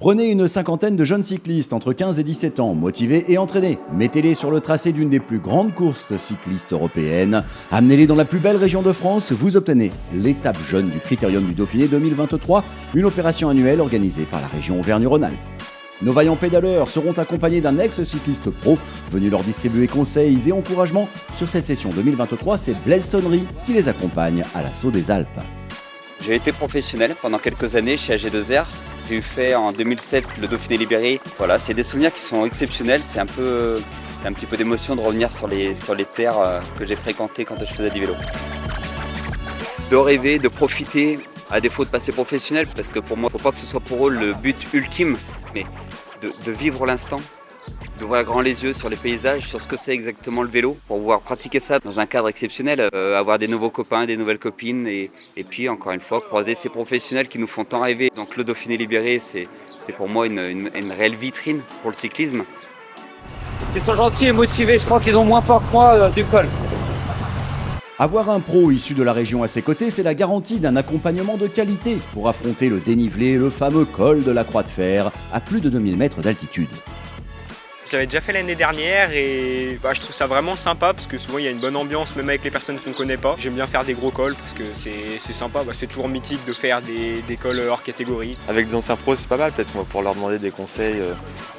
Prenez une cinquantaine de jeunes cyclistes entre 15 et 17 ans, motivés et entraînés. Mettez-les sur le tracé d'une des plus grandes courses cyclistes européennes. Amenez-les dans la plus belle région de France. Vous obtenez l'étape jeune du Critérium du Dauphiné 2023, une opération annuelle organisée par la région Auvergne-Rhône-Alpes. Nos vaillants pédaleurs seront accompagnés d'un ex-cycliste pro venu leur distribuer conseils et encouragements. Sur cette session 2023, c'est Blaise Sonnery qui les accompagne à l'assaut des Alpes. J'ai été professionnel pendant quelques années chez AG2R. J'ai eu fait en 2007 le Dauphiné Libéré. Voilà, c'est des souvenirs qui sont exceptionnels. C'est un petit peu d'émotion de revenir sur les terres que j'ai fréquentées quand je faisais du vélo. De rêver, de profiter, à défaut de passer professionnel, parce que pour moi, il ne faut pas que ce soit pour eux le but ultime, mais de vivre l'instant, d'ouvrir grand les yeux sur les paysages, sur ce que c'est exactement le vélo, pour pouvoir pratiquer ça dans un cadre exceptionnel, avoir des nouveaux copains, des nouvelles copines, et puis encore une fois, croiser ces professionnels qui nous font tant rêver. Donc le Dauphiné Libéré, c'est pour moi une réelle vitrine pour le cyclisme. Ils sont gentils et motivés, je crois qu'ils ont moins peur que moi du col. Avoir un pro issu de la région à ses côtés, c'est la garantie d'un accompagnement de qualité pour affronter le dénivelé, le fameux col de la Croix de Fer, à plus de 2000 mètres d'altitude. Je l'avais déjà fait l'année dernière et je trouve ça vraiment sympa parce que souvent il y a une bonne ambiance même avec les personnes qu'on ne connaît pas. J'aime bien faire des gros cols parce que c'est sympa, c'est toujours mythique de faire des cols hors catégorie. Avec des anciens pros c'est pas mal peut-être pour leur demander des conseils,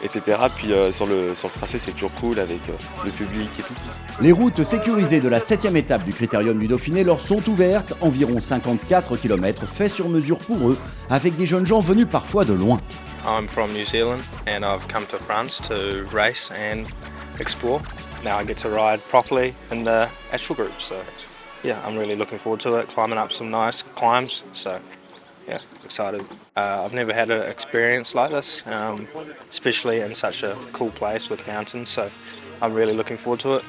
etc. Puis sur le tracé c'est toujours cool avec le public et tout. Les routes sécurisées de la 7e étape du Critérium du Dauphiné leur sont ouvertes, environ 54 km faits sur mesure pour eux, avec des jeunes gens venus parfois de loin. I'm from New Zealand and I've come to France to race and explore. Now I get to ride properly in the Ashford group, so yeah, I'm really looking forward to it, climbing up some nice climbs, so yeah, excited. I've never had an experience like this, especially in such a cool place with mountains, so I'm really looking forward to it.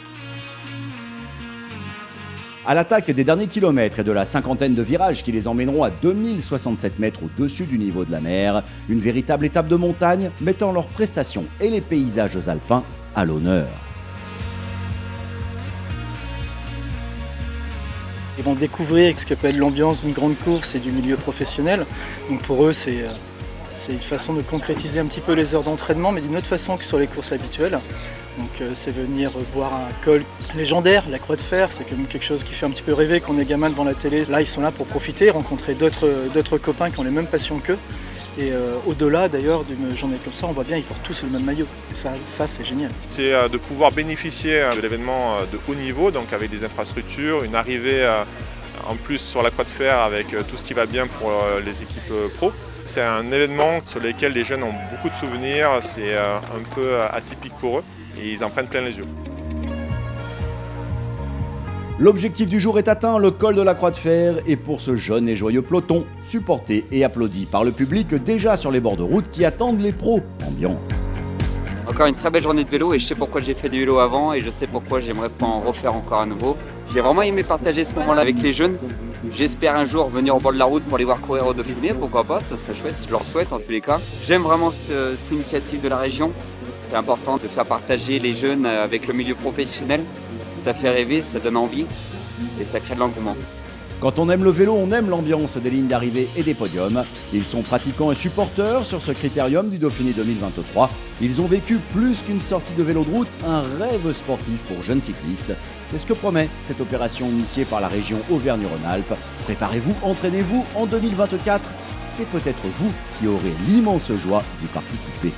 À l'attaque des derniers kilomètres et de la cinquantaine de virages qui les emmèneront à 2067 mètres au-dessus du niveau de la mer, une véritable étape de montagne mettant leurs prestations et les paysages alpins à l'honneur. Ils vont découvrir ce que peut être l'ambiance d'une grande course et du milieu professionnel. Donc pour eux, c'est une façon de concrétiser un petit peu les heures d'entraînement, mais d'une autre façon que sur les courses habituelles. Donc c'est venir voir un col légendaire, la Croix de Fer, c'est comme quelque chose qui fait un petit peu rêver quand on est gamin devant la télé. Là ils sont là pour profiter, rencontrer d'autres copains qui ont les mêmes passions qu'eux. Et au-delà d'ailleurs d'une journée comme ça, on voit bien ils portent tous le même maillot. Et ça c'est génial. C'est de pouvoir bénéficier de l'événement de haut niveau, donc avec des infrastructures, une arrivée en plus sur la Croix de Fer avec tout ce qui va bien pour les équipes pro. C'est un événement sur lequel les jeunes ont beaucoup de souvenirs, c'est un peu atypique pour eux et ils en prennent plein les yeux. L'objectif du jour est atteint, le col de la Croix de Fer, et pour ce jeune et joyeux peloton, supporté et applaudi par le public déjà sur les bords de route qui attendent les pros. Ambiance. Encore une très belle journée de vélo et je sais pourquoi j'ai fait du vélo avant et je sais pourquoi j'aimerais pas en refaire encore à nouveau. J'ai vraiment aimé partager ce moment-là avec les jeunes. J'espère un jour venir au bord de la route pour les voir courir au Dauphiné, pourquoi pas, ça serait chouette, je leur souhaite en tous les cas. J'aime vraiment cette initiative de la région. C'est important de faire partager les jeunes avec le milieu professionnel. Ça fait rêver, ça donne envie et ça crée de l'engouement. Quand on aime le vélo, on aime l'ambiance des lignes d'arrivée et des podiums. Ils sont pratiquants et supporters sur ce Critérium du Dauphiné 2023. Ils ont vécu plus qu'une sortie de vélo de route, un rêve sportif pour jeunes cyclistes. C'est ce que promet cette opération initiée par la région Auvergne-Rhône-Alpes. Préparez-vous, entraînez-vous en 2024. C'est peut-être vous qui aurez l'immense joie d'y participer.